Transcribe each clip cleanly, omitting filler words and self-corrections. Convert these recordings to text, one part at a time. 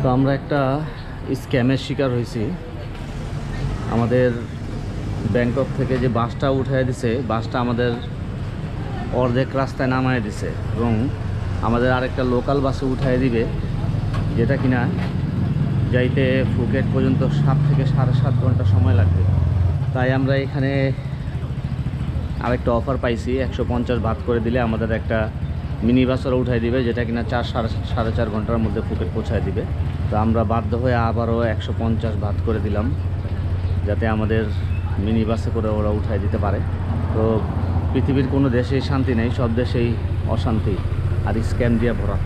তো আমরা একটা স্ক্যামের শিকার হয়েছি। আমাদের ব্যাংকক থেকে যে বাসটা উঠাই দিছে, বাসটা আমাদের অর্ধেক রাস্তায় নামায় দিছে এবং আমাদের আরেকটা লোকাল বাসে উঠাই দিবে, যেটা কিনা যাইতে ফুকেট পর্যন্ত 7 থেকে 7.5 ঘন্টা সময় লাগবে। তাই আমরা এখানে আরেকটা অফার পাইছি, 150 বাত করে দিলে আমাদের একটা মিনি বাসও উঠাই দিবে, যেটা কিনা 4-4.5 ঘন্টার মধ্যে ফুকেট পৌঁছায় দিবে। তো আমরা বাধ্য হয়ে আবারও 150 বাত করে দিলাম, যাতে আমাদের মিনি বাসে করে ওরা উঠাই দিতে পারে। তো পৃথিবীর কোনো দেশেই শান্তি নেই, সব দেশেই অশান্তি আর স্ক্যাম দিয়ে ভরা।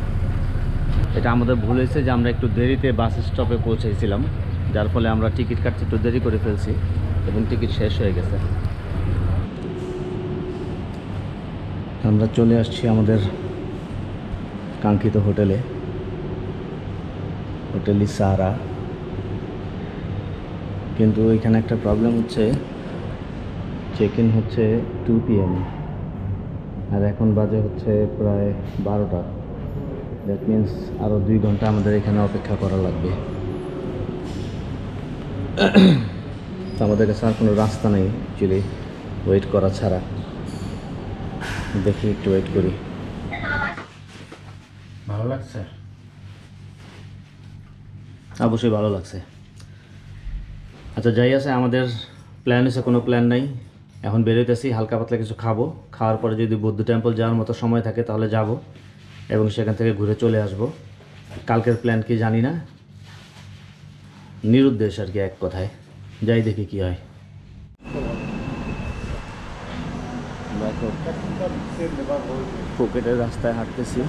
এটা আমাদের ভুল হয়েছে যে আমরা একটু দেরিতে বাস স্টপে পৌঁছেছিলাম, যার ফলে আমরা টিকিট কাটতে একটু দেরি করে ফেলছি এবং টিকিট শেষ হয়ে গেছে। আমরা চলে আসছি আমাদের কাঙ্ক্ষিত হোটেলে, হোটেল সাহারা। কিন্তু এখানে একটা প্রবলেম হচ্ছে, চেক ইন হচ্ছে 2 PM আর এখন বাজে হচ্ছে প্রায় 12টা। দ্যাট মিন্স আরও 2 ঘন্টা আমাদের এখানে অপেক্ষা করা লাগবে। তো আমাদের কাছে আর কোনো রাস্তা নেই অ্যাকচুয়ালি ওয়েট করা ছাড়া। দেখি একটু ওয়েট করি। ভালো লাগছে, অবশ্যই ভালো লাগছে। আচ্ছা, যাই আছে, আমাদের প্ল্যান হচ্ছে কোনো প্ল্যান নাই। এখন বেরোতেছি, হালকা পাতলা কিছু খাবো, খাওয়ার পরে যদি বৌদ্ধ টেম্পল যাওয়ার মতো সময় থাকে তাহলে যাব এবং সেখান থেকে ঘুরে চলে আসব। কালকের প্ল্যান কি জানি না, নিরুদ্দেশ আর কি, এক কথায়। যাই দেখি কি হয়। ফুকেটের রাস্তায় হাঁটতেছি,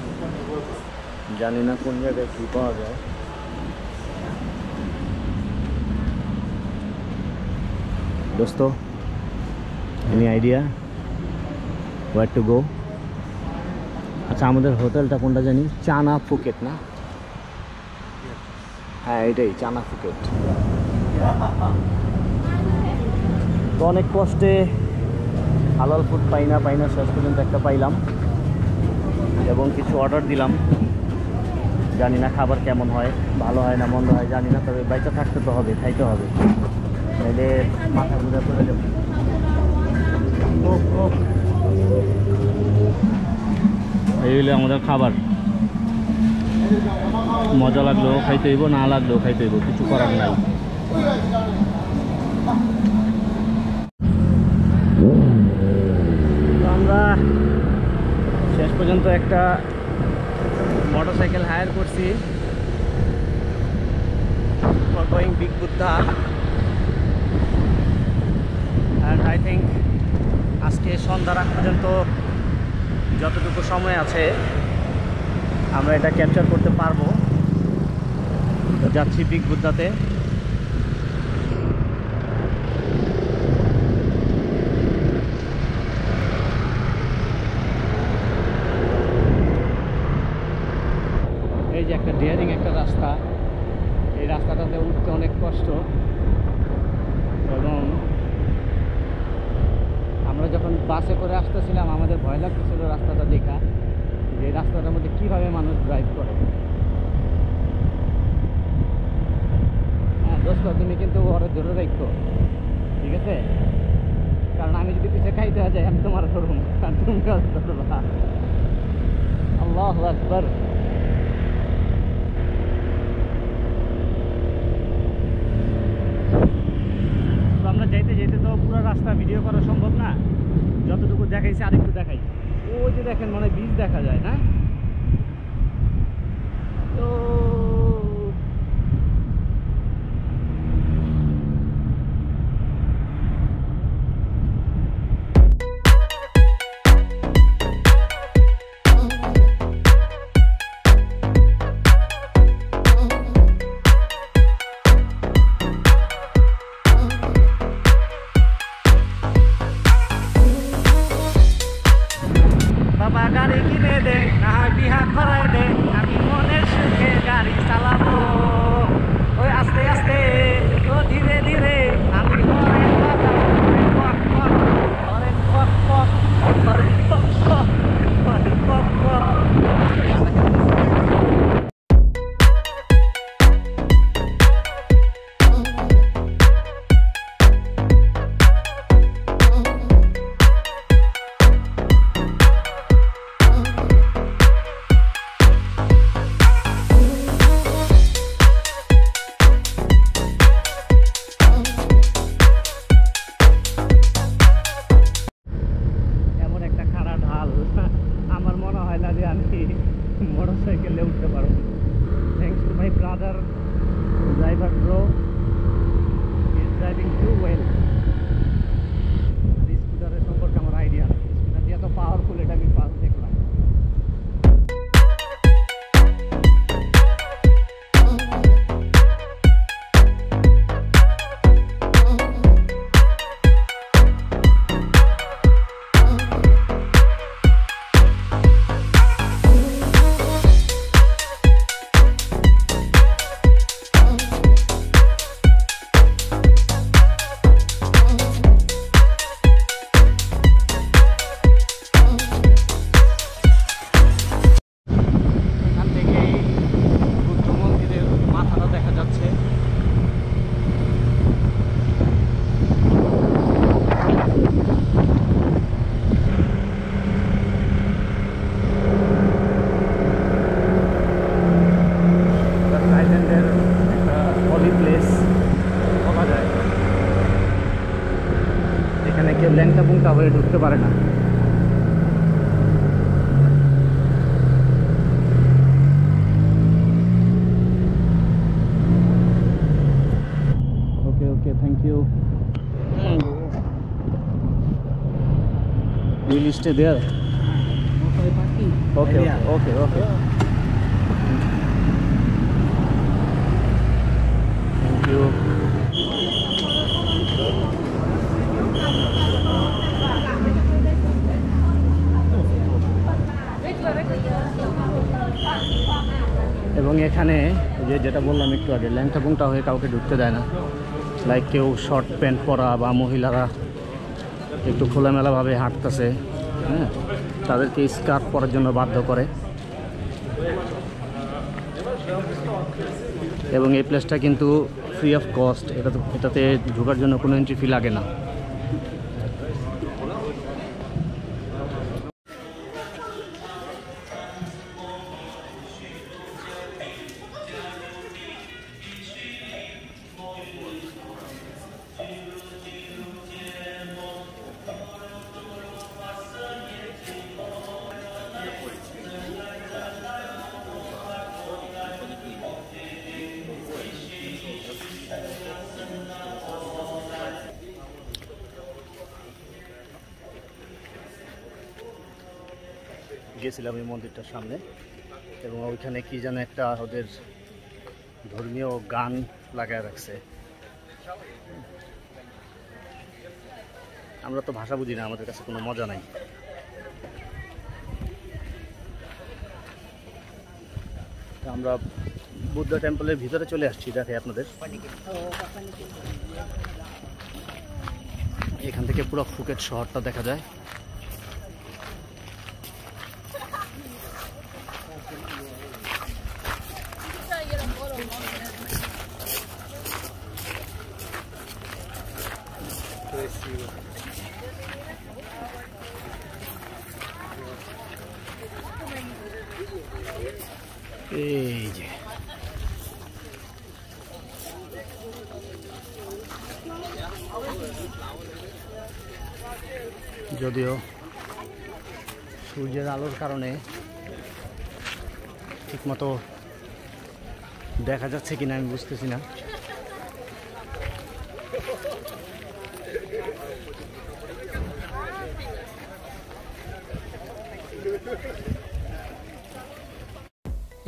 জানি না কোন জায়গায় কী পাওয়া যায়। দোস্ত, any idea where to go? আচ্ছা, আমাদের হোটেলটা কোনটা জানি, চানা ফুকেট না? হ্যাঁ, এটাই চানা ফুকেট। তো অনেক কষ্টে হালাল ফুড পাই না শেষ পর্যন্ত একটা পাইলাম এবং কিছু অর্ডার দিলাম। জানি না খাবার কেমন হয়, ভালো হয় না মন্দ হয় জানি না, তবে বাইচা থাকতে তো হবে, খাইতে হবে, নাহলে মাথা ঘুরে পড়ে যাবে। এই হলো আমাদের খাবার। মজা লাগলেও খাইতে হইব, না লাগলেও খাইতে হইব, কিছু করার নাই। আমরা শেষ পর্যন্ত একটা মোটরসাইকেল হায়ার করছি for going big Buddha. And I think আজকে সন্ধ্যার আগ পর্যন্ত যতটুকু সময় আছে আমরা এটা ক্যাপচার করতে পারবো। যাচ্ছি বিগ বুদ্ধাতে। এই যে একটা ডেয়ারিং একটা রাস্তা, এই রাস্তাটাতে উঠতে অনেক কষ্ট এবং আমরা যখন বাসে করে আসতেছিলাম আমাদের ভয় লাগতেছিল রাস্তাটা দেখা, যে এই রাস্তাটার মধ্যে কীভাবে মানুষ ড্রাইভ করে। হ্যাঁ দোস্ত, তুমি কিন্তু ওরা ধরে রাখো, ঠিক আছে? কারণ আমি যদি পিছিয়ে খাইতে যাই আমি তোমার ধরুন আর তুমি ধরবা। আল্লাহু আকবার। আমরা যাইতে যাইতে তো পুরো রাস্তা ভিডিও করা সম্ভব না, যতটুকু দেখাইছি আরেকটু দেখাই। ওই যে দেখেন, মানে বীজ দেখা যায় না? তো বাবা গাড়ি কিনে দে না। বিকেলে উঠতে পারো। Thanks to my brother driver bro, he is driving too well. স্কুটারের সম্পর্কে আমার আইডিয়া নেই, স্কুটার যে এত পাওয়ারফুল এটা আমি ফার্স্ট দেখলাম। এখানে কেউ ল্যাংটা পুংটা হয়ে ঢুকতে পারে না। Okay okay, thank you. Will stay there? Okay okay okay, thank you. এবং এখানে যেটা বললাম একটু আগে, ল্যাংটা পুংটা হয়ে কাউকে ঢুকতে দেয় না। লাইক কেউ শর্ট প্যান্ট পরা বা মহিলারা একটু খোলামেলাভাবে হাঁটতেছে, হ্যাঁ, তাদেরকে স্কার্ট পরার জন্য বাধ্য করে। এবং এই প্লেসটা কিন্তু ফ্রি অফ কস্ট, এটাতে ঢোকার জন্য কোনো এন্ট্রি ফি লাগে না। গেছিলাম এই মন্দিরটার সামনে, এবং ওইখানে কি যেন একটা ওদের ধর্মীয় গান লাগায় রাখছে। আমরা তো ভাষা বুঝি না, আমাদের কাছে কোনো মজা নাই। আমরা বুদ্ধ টেম্পলের ভিতরে চলে আসছি, দেখে আপনাদের। এখান থেকে পুরো ফুকেট শহরটা দেখা যায়। এই যে যদিও সূর্যের আলোর কারণে ঠিকমতো দেখা যাচ্ছে কিনা আমি বুঝতেছি না।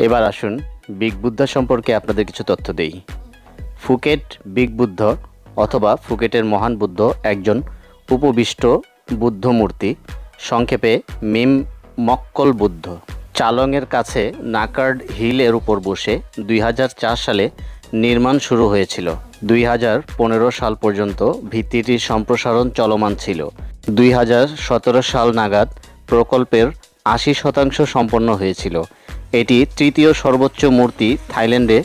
এবার আসুন বিগ বুদ্ধা সম্পর্কে আপনাদের কিছু তথ্য দেই। ফুকেট বিগ বুদ্ধ অথবা ফুকেটের মহান বুদ্ধ একজন উপবিষ্ট বুদ্ধ মূর্তি, সংক্ষেপে মিম মক্কল বুদ্ধ। চালংয়ের কাছে নাকার্ড হিলের উপর বসে 2004 সালে নির্মাণ শুরু হয়েছিল। 2015 সাল পর্যন্ত ভিত্তিটির সম্প্রসারণ চলমান ছিল। 2017 সাল নাগাদ প্রকল্পের 80% সম্পন্ন হয়েছিল। এটি তৃতীয় সর্বোচ্চ মূর্তি থাইল্যান্ডে,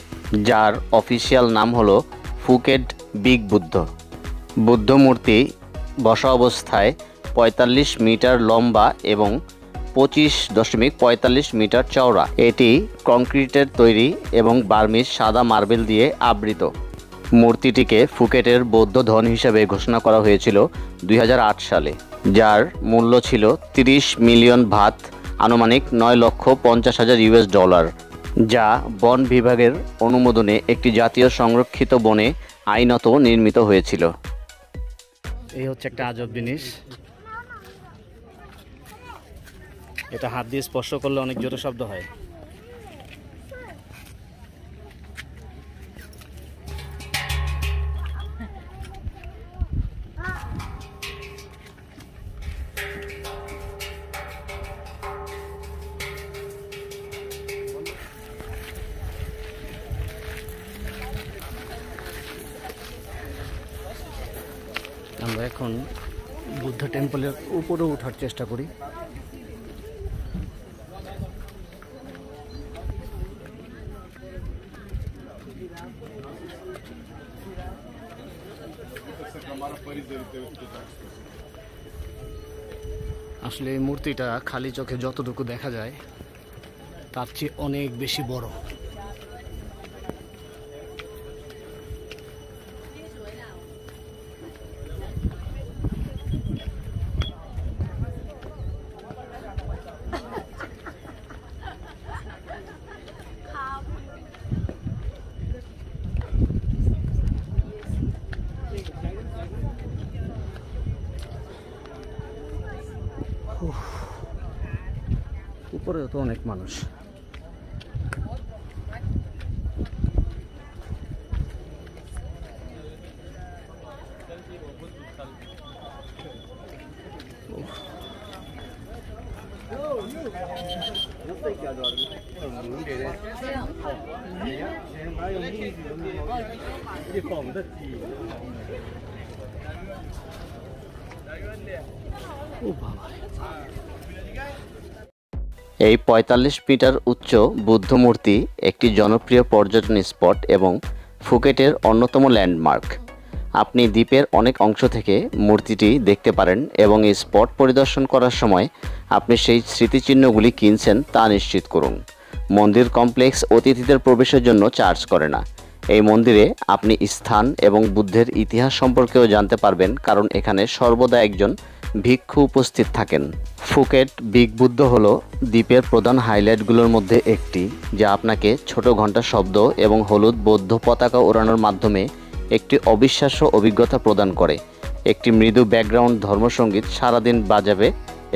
যার অফিসিয়াল নাম হলো ফুকেট বিগ বুদ্ধ। বুদ্ধ মূর্তি বসা অবস্থায় 45 মিটার লম্বা এবং 25.45 মিটার চওড়া। এটি কংক্রিটের তৈরি এবং বার্মিজ সাদা মার্বেল দিয়ে আবৃত। মূর্তিটিকে ফুকেটের বৌদ্ধ ধন হিসেবে ঘোষণা করা হয়েছিল 2008 সালে, যার মূল্য ছিল 30 মিলিয়ন ভাত আনুমানিক $9,50,000, যা বন বিভাগের অনুমোদনে একটি জাতীয় সংরক্ষিত বনে আইনত নির্মিত হয়েছিল। এই হচ্ছে একটা আজব জিনিস, এটা হাত দিয়ে স্পর্শ করলে অনেক জোরে শব্দ হয়। আমরা এখন বুদ্ধ টেম্পলের উপরে ওঠার চেষ্টা করি। আসলে এই মূর্তিটা খালি চোখে যতটুকু দেখা যায় তার চেয়ে অনেক বেশি বড়। উপরেও তো অনেক মানুষ। এই 45 মিটার উচ্চ বুদ্ধ মূর্তি একটি জনপ্রিয় পর্যটন স্পট এবং ফুকেটের অন্যতম ল্যান্ডমার্ক। আপনি দ্বীপের অনেক অংশ থেকে মূর্তিটি দেখতে পারেন এবং এই স্পট পরিদর্শন করার সময় আপনি সেই স্মৃতিচিহ্নগুলি কিনছেন তা নিশ্চিত করুন। মন্দির কমপ্লেক্স অতিথিদের প্রবেশের জন্য চার্জ করে না। এই মন্দিরে আপনি স্থান এবং বুদ্ধের ইতিহাস সম্পর্কেও জানতে পারবেন, কারণ এখানে সর্বদা একজন ভিক্ষু উপস্থিত থাকেন। ফুকেট বিগ বুদ্ধ হলো দ্বীপের প্রধান হাইলাইটগুলোর মধ্যে একটি, যা আপনাকে ছোট ঘণ্টার শব্দ এবং হলুদ বৌদ্ধ পতাকা ওড়ানোর মাধ্যমে একটি অবিশ্বাস্য অভিজ্ঞতা প্রদান করে। একটি মৃদু ব্যাকগ্রাউন্ড ধর্মসঙ্গীত সারাদিন বাজাবে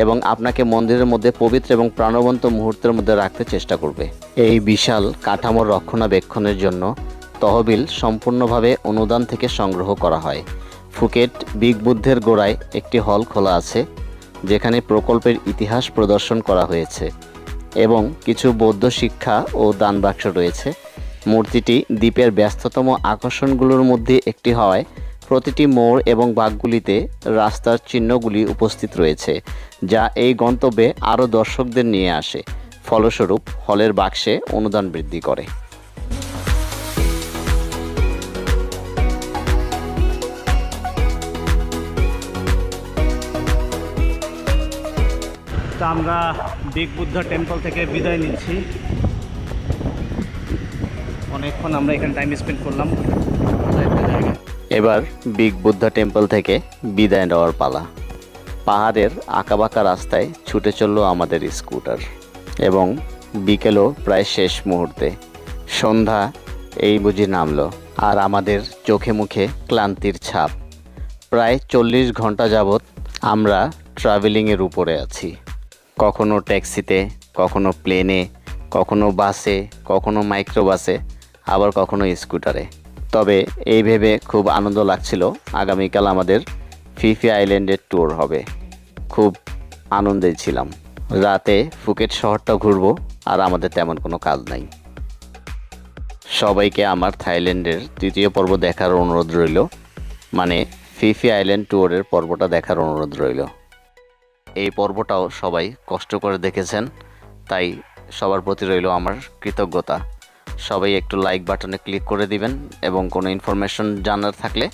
এবং আপনাকে মন্দিরের মধ্যে পবিত্র এবং প্রাণবন্ত মুহূর্তের মধ্যে রাখতে চেষ্টা করবে। এই বিশাল কাঠামোর রক্ষণাবেক্ষণের জন্য তহবিল সম্পূর্ণভাবে অনুদান থেকে সংগ্রহ করা হয়। ফুকেট বিগ বুদ্ধের গোড়ায় একটি হল খোলা আছে, যেখানে প্রকল্পের ইতিহাস প্রদর্শন করা হয়েছে এবং কিছু বৌদ্ধ শিক্ষা ও দান বাক্স রয়েছে। মূর্তিটি দ্বীপের ব্যস্ততম আকর্ষণগুলোর মধ্যে একটি হওয়ায় প্রতিটি মোড় এবং বাঁকগুলিতে রাস্তার চিহ্নগুলি উপস্থিত রয়েছে, যা এই গন্তব্যে আরও দর্শকদের নিয়ে আসে। ফলস্বরূপ হলের বাক্সে অনুদান বৃদ্ধি করে। তা আমরা বিগ বুদ্ধা টেম্পল থেকে বিদায় নিচ্ছি। অনেকক্ষণ আমরা এখানে টাইম স্পেন্ড করলাম। এবার বিগ বুদ্ধা টেম্পল থেকে বিদায় নেওয়ার পালা। পাহাড়ের আঁকাবাঁকা রাস্তায় ছুটে চলল আমাদের স্কুটার এবং বিকেলও প্রায় শেষ মুহূর্তে। সন্ধ্যা এই বুঝি নামলো, আর আমাদের চোখে মুখে ক্লান্তির ছাপ। প্রায় 40 ঘন্টা যাবৎ আমরা ট্রাভেলিংয়ের উপরে আছি। কখনো ট্যাক্সিতে, কখনো প্লেনে, কখনো বাসে, কখনো মাইক্রোবাসে, আবার কখনো স্কুটারে। তবে এই ভেবে খুব আনন্দ লাগছিল আগামীকাল আমাদের ফিফি আইল্যান্ডের ট্যুর হবে। খুব আনন্দে ছিলাম। রাতে ফুকেট শহরটা ঘুরবো, আর আমাদের তেমন কোনো কাজ নাই। সবাইকে আমার থাইল্যান্ডের তৃতীয় পর্ব দেখার অনুরোধ রইল, মানে ফিফি আইল্যান্ড ট্যুরের পর্বটা দেখার অনুরোধ রইল। এই পর্বটাও সবাই কষ্ট করে দেখেছেন, তাই সবার প্রতি রইল আমার কৃতজ্ঞতা। সবাই একটু লাইক বাটনে ক্লিক করে দিবেন এবং কোনো ইনফরমেশন জানার থাকলে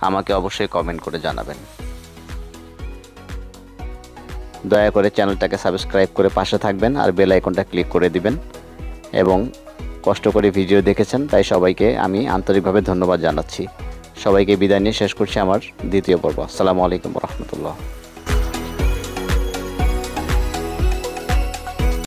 আমাকে অবশ্যই কমেন্ট করে জানাবেন। দয়া করে চ্যানেলটাকে সাবস্ক্রাইব করে পাশে থাকবেন আর বেল আইকনটা ক্লিক করে দিবেন। এবং কষ্ট করে ভিডিও দেখেছেন, তাই সবাইকে আমি আন্তরিকভাবে ধন্যবাদ জানাচ্ছি। সবাইকে বিদায় নিয়ে শেষ করছি আমার দ্বিতীয় পর্ব। আসসালামু আলাইকুম ওয়া রাহমাতুল্লাহ।